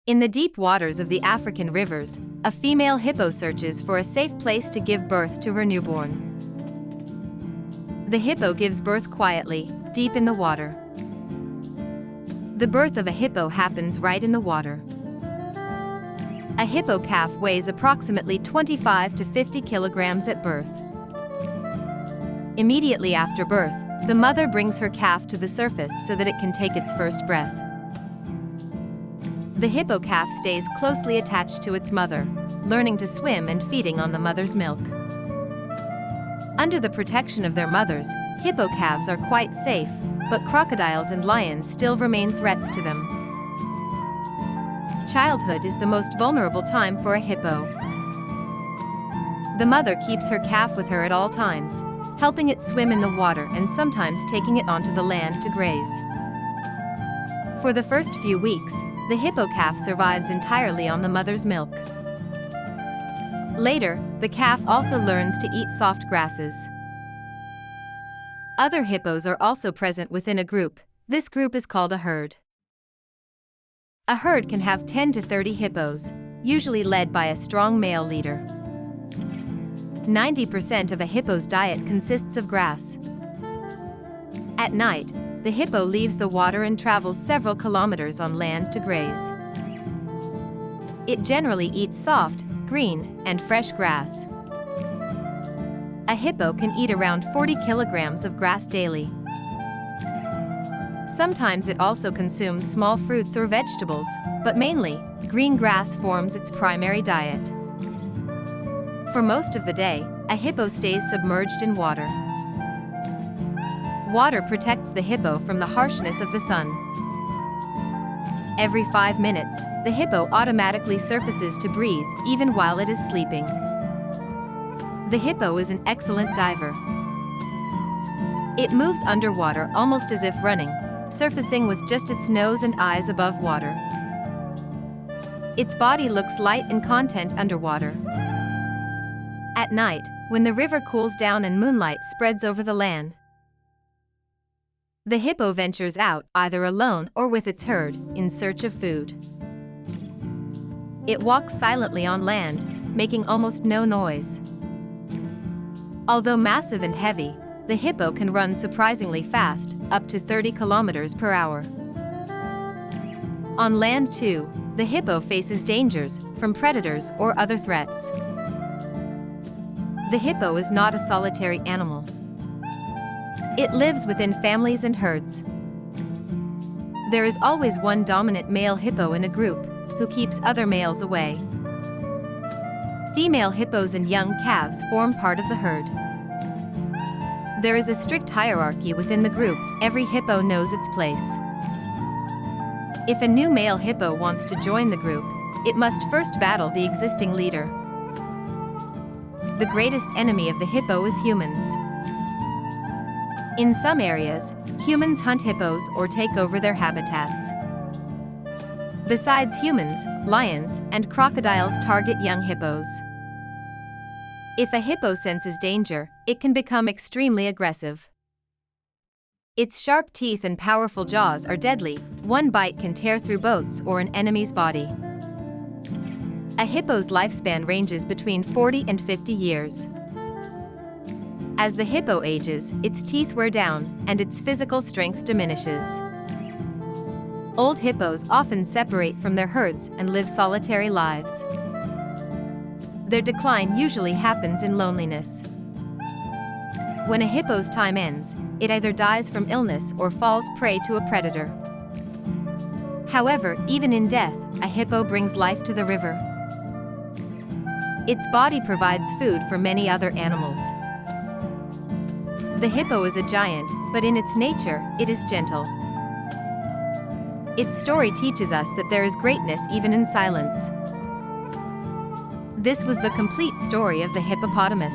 In the deep waters of the African rivers, a female hippo searches for a safe place to give birth to her newborn. The hippo gives birth quietly, deep in the water. The birth of a hippo happens right in the water. A hippo calf weighs approximately 25 to 50 kilograms at birth. Immediately after birth, the mother brings her calf to the surface so that it can take its first breath. The hippo calf stays closely attached to its mother, learning to swim and feeding on the mother's milk. Under the protection of their mothers, hippo calves are quite safe, but crocodiles and lions still remain threats to them. Childhood is the most vulnerable time for a hippo. The mother keeps her calf with her at all times, helping it swim in the water and sometimes taking it onto the land to graze. For the first few weeks, the hippo calf survives entirely on the mother's milk. Later, the calf also learns to eat soft grasses. Other hippos are also present within a group. This group is called a herd. A herd can have 10 to 30 hippos, usually led by a strong male leader. 90% of a hippo's diet consists of grass. At night, the hippo leaves the water and travels several kilometers on land to graze. It generally eats soft, green, and fresh grass. A hippo can eat around 40 kilograms of grass daily. Sometimes it also consumes small fruits or vegetables, but mainly, green grass forms its primary diet. For most of the day, a hippo stays submerged in water. Water protects the hippo from the harshness of the sun. Every 5 minutes, the hippo automatically surfaces to breathe, even while it is sleeping. The hippo is an excellent diver. It moves underwater almost as if running, surfacing with just its nose and eyes above water. Its body looks light in content underwater. At night, when the river cools down and moonlight spreads over the land, the hippo ventures out, either alone or with its herd, in search of food. It walks silently on land, making almost no noise. Although massive and heavy, the hippo can run surprisingly fast, up to 30 kilometers per hour. On land too, the hippo faces dangers from predators or other threats. The hippo is not a solitary animal. It lives within families and herds. There is always one dominant male hippo in a group, who keeps other males away. Female hippos and young calves form part of the herd. There is a strict hierarchy within the group. Every hippo knows its place. If a new male hippo wants to join the group, it must first battle the existing leader. The greatest enemy of the hippo is humans. In some areas, humans hunt hippos or take over their habitats. Besides humans, lions and crocodiles target young hippos. If a hippo senses danger, it can become extremely aggressive. Its sharp teeth and powerful jaws are deadly. One bite can tear through boats or an enemy's body. A hippo's lifespan ranges between 40 and 50 years. As the hippo ages, its teeth wear down, and its physical strength diminishes. Old hippos often separate from their herds and live solitary lives. Their decline usually happens in loneliness. When a hippo's time ends, it either dies from illness or falls prey to a predator. However, even in death, a hippo brings life to the river. Its body provides food for many other animals. The hippo is a giant, but in its nature, it is gentle. Its story teaches us that there is greatness even in silence. This was the complete story of the hippopotamus.